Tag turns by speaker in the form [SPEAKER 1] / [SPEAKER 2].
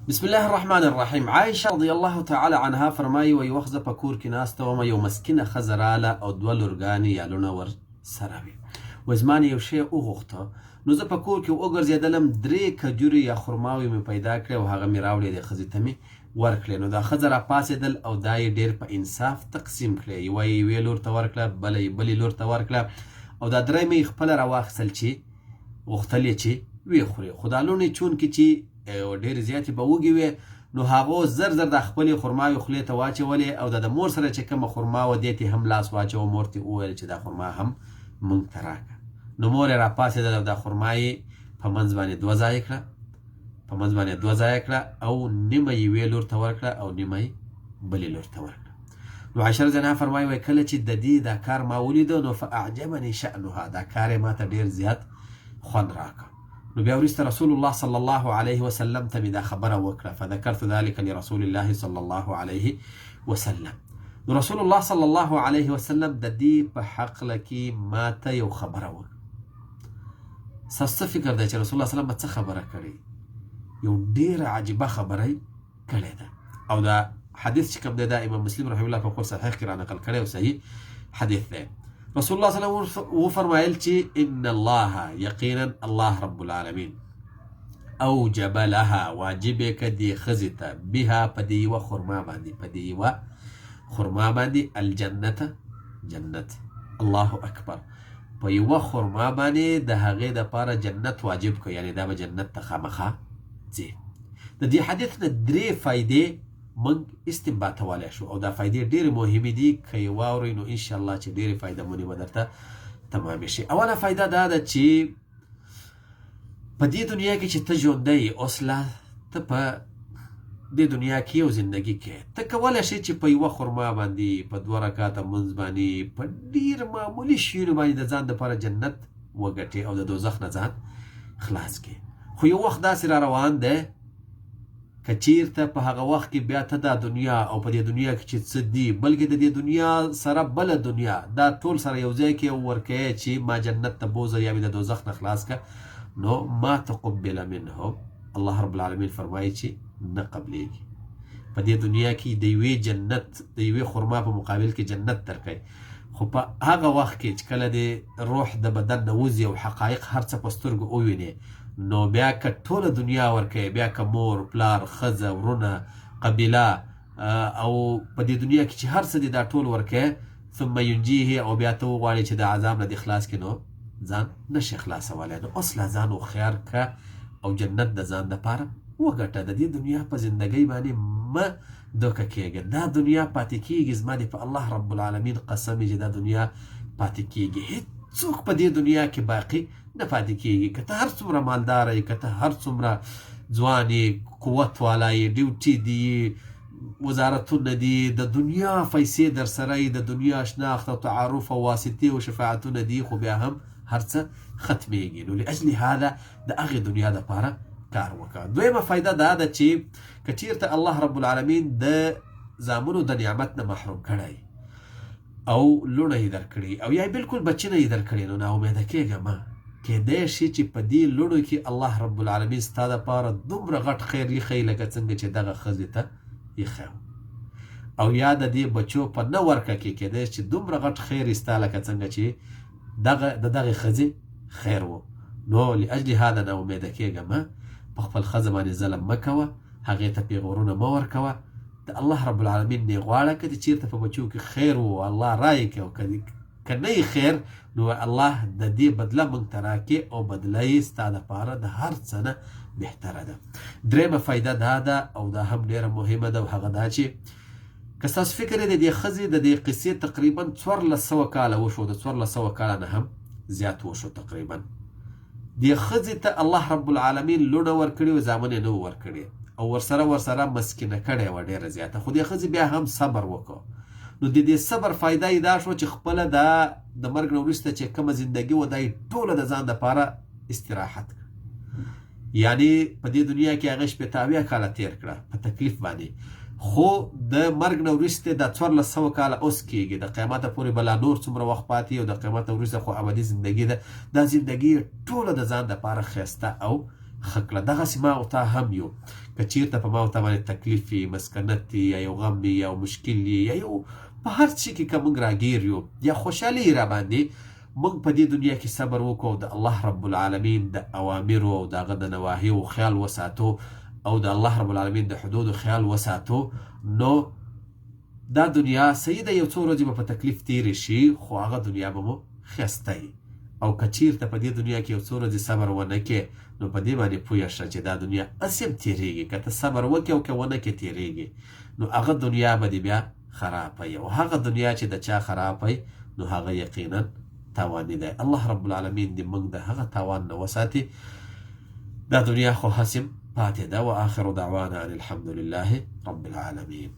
[SPEAKER 1] بسم الله الرحمن الرحیم. عایشه رضی الله تعالی عنها فرمایي وایي وخت زه په کور کې ناسته ومه، یو مسکینه ښځه راله او دوه لورګانې یا لوڼه ورسره وې. وایي زما نه یو شی وغوښته، نو زه په کور کې وګرځېدلم، 3 کجورې یا خرماوې مې پیدا کړې او هغه مې راوړې دې ښځې ته مې ورکړې. نو دا ښځه راپاڅېدل او دا یې ډېر په انصاف تقسیم کړې، یوه یې یوې لور ته ورکړه، بله یې بلې لور ته ورکړه او دا درېیمه یې خپله راواخیستل چې غوښتل یې چې ویې خورې. خو دا لوڼې چونکې چې ډېرې زیاتې به وږې وې، نو هغو زر زر د خپلې خرماوې خولې ته واچولې او د مور سره چې کومه خرما وه دې ته هم لاس واچوه. مور ته وویل چې دا خرما هم موږ ته راکړه. نو مور یې راپاڅېدل او دا خرما یې په منځ باندې دوه ځایه کړه او نیمه یې یوې لور ته ورکړه او نیمه یې بلې لور ته ورکړه. نو عایشه رضی الله عنها فرمایي وایي کله چې د دې دا کار ما ولیده نو فاعجبني شأنها، دا کار یې ماته ډېر زیات خوند راکړ. نو بیا وروسته رسول الله صلی الله علیه وسلم ته مې دا خبره وکړه، فذکرت ذلك لرسول الله صلی الله علیه وسلم. نو رسول الله صلی الله علیه وسلم د دې په حقله کې ماته یو خبره وکړه. ستاسو څه فکر دی چې رسول الله صلی الله علیه وسلم به څه خبره کړې؟ یو ډېره عجیبه خبره یې کړې ده او دا حدیث چې کوم دی دا امام مسلم رحمه الله په خپل صحیح کې رانقل کړی او صحیح حدیث دی. رسول الله صلی الله علیه وسلم وفرمایل چې ان الله یقینا الله رب العالمین اوجب لها واجب کدی خزته بها په دې یوه خرما باندې الجنت جنت. الله اکبر. په یوه خرما باندې د هغې دپاره جنت واجب کړ، یعنی دا به جنت ته خامخا ځي. د دې حدیث نه 3 فایدې موږ استنباطولی شو او دا فایدې ډېرې مهمې دي. که یې واورئ نو انشاءالله چې ډېرې فایدهمنې به درته تمامې شي. اوله فایده دا ده چې په دې دنیا کې چې ته ژوندی یې، اوس لا ته په دې دنیا کې یو زندګي کې ته کولی شې چې په یوه خرما باندې په 2 رکعاته لمونځ باندې په ډېر معمولي شیانو باندې د ځان دپاره جنت وګټې او د دوزخ نه ځان خلاص کړې. خو یو وخت داسې را روان دی که چیرته په هغه وخت کې بیا ته دا دنیا او په دې دنیا کې چې څه دي بلکې د دې دنیا سره بله دنیا دا ټول سره یو ځای کې ورکوې چې ما جنت ته بوځه یا مې د دوزخ نه خلاص که، نو ما تقبل منه الله رب العالمین فرمایي چې نه قبلیږي. په دې دنیا کې د یوې جنت د یوې خرما په مقابل کې جنت درکوي، خو په هغه وخت کې چې کله د روح د بدن نه وځي او حقایق هر څه په سترګو ووینې، نو بیا که ټوله دنیا ورکوي، بیا که مور پلار ښځه ورونه قبیله او په دې دنیا کې چې هر څه دي دا ټول ورکوي، ثم ینجیه او بیا ته وغواړې چې د عذاب نه دې خلاص کړي، نو ځان نشي خلاصولی. نو اوس لا ځان هوښیار که او جنت د ځان دپاره وګټه. د دې دنیا په زندګۍ باندې مه دوکه کېږه. دا دنیا پاتې کېږي، زما دې په الله رب العالمین قسم چې دا دنیا پاتې کېږي. هېڅوک په دې دنیا کې باقي نه پاتې کېږي. که ته هر څومره مالداره یې، که ته هر څومره ځوان یې، قوت والا یې، ډیوټي دي، وزارتونه دي، د دنیا پیسې در سره یې، د دنیا شناخت او تعارف او واسطې او شفاعتونه دي، خو بیا هم هر څه ختمیږي. نو لاجل هذا د هغې دنیا دپاره کار وکړه. دویمه فایده دا ده چې که چیرته الله رب العالمین د زامنو د نعمت نه محروم کړی او لوڼه یې درکړي او یا بلکل بچینه یې درکړي، نو ناامیده کېږه مه. کېدی شي چې په دې لوڼو کې الله رب العالمین ستا دپاره دومره غټ خیر ایښی لکه څنګه چې دغه ښځې ته ایښی او یا د دې بچو په نه ورکه کې کېدی چې دومره غټ خیر یې ستا لکه څنګه چې د دغې ښځې خیر و. نو لاجل هذا ناامیده کېږه مه. په خپل ښځه باندې ظلم مه کوه، هغې ته پیغورونه مه ورکوه. د الله رب العالمین نه یې غواړه که دې چېرته په بچو کې خیر و الله رایې کړي او که نه یې خیر نو الله د دې بدله موږ ته راکړي او بدله یې ستا دپاره د هر څه نه بهتره ده. درېیمه فایده دا ده او دا هم ډېره مهمه ده او هغه دا چې که ستاسو فکر یې د دې ښځې د دې قصې تقریبا 1400 کاله وشو، د 1400 کاله نه هم زیات وشو تقریبا. دې ښځې ته الله رب العالمین لوڼه ورکړې وه، زامن یې نه و ورکړې او ورسره مسکینه کړې وه ډېره زیاته، خو دې ښځې بیا هم صبر وکړو. نو د دې صبر فایده یې دا شوه چې خپله دا د مرګ نه وروسته چې کومه زندګي وه دا یې ټوله د ځان دپاره استراحت کړه. یعنی په دې دنیا کې هغې 80 کاله تېر کړه په تکلیف باندې، خو د مرګ نه وروسته دا 1400 کاله اوس کېږي، د قیامته پورې به لا نور څومره وخت پاتې او د قیامت نه وروسته خو ابدي زندګي ده. دا زندګي ټوله د ځان دپاره ښایسته او ښه کړه. دغسې ما او تا هم یو. که چېرته په ما او تا باندې تکلیف وي، مسکنت وي، یا یو غم وي، یا مشکل وي، یا یو په هر څه کې که موږ راګیر یو یا خوشحالي را باندې، موږ په دې دنیا کې صبر وکړو او د الله رب العالمین د اوامرو او د هغه د نواهیو خیال وساتو او د الله رب العالمین د حدودو خیال وساتو، نو دا دنیا صحیح ده یو څو ورځې به په تکلیف تېرې شي، خو هغه دنیا به مو ښایسته وي. او که چېرته په دې دنیا کې یو څو ورځې صبر ونه کړې، نو په دې باندې پوه شه چې دا دنیا هسې هم تېرېږي. که ته صبر وکړې او که ونه کړې تېرېږي، نو هغه دنیا به دې بیا خرابوي. او هغه دنیا چې د چا خرابوي، نو هغه یقینا تاواني دی. الله رب العالمین دې موږ د هغه تاوان نه وساتي. دا دنیا خو هسې هم پاتې ده. و آخر دعوانا ان الحمد لله رب العالمین.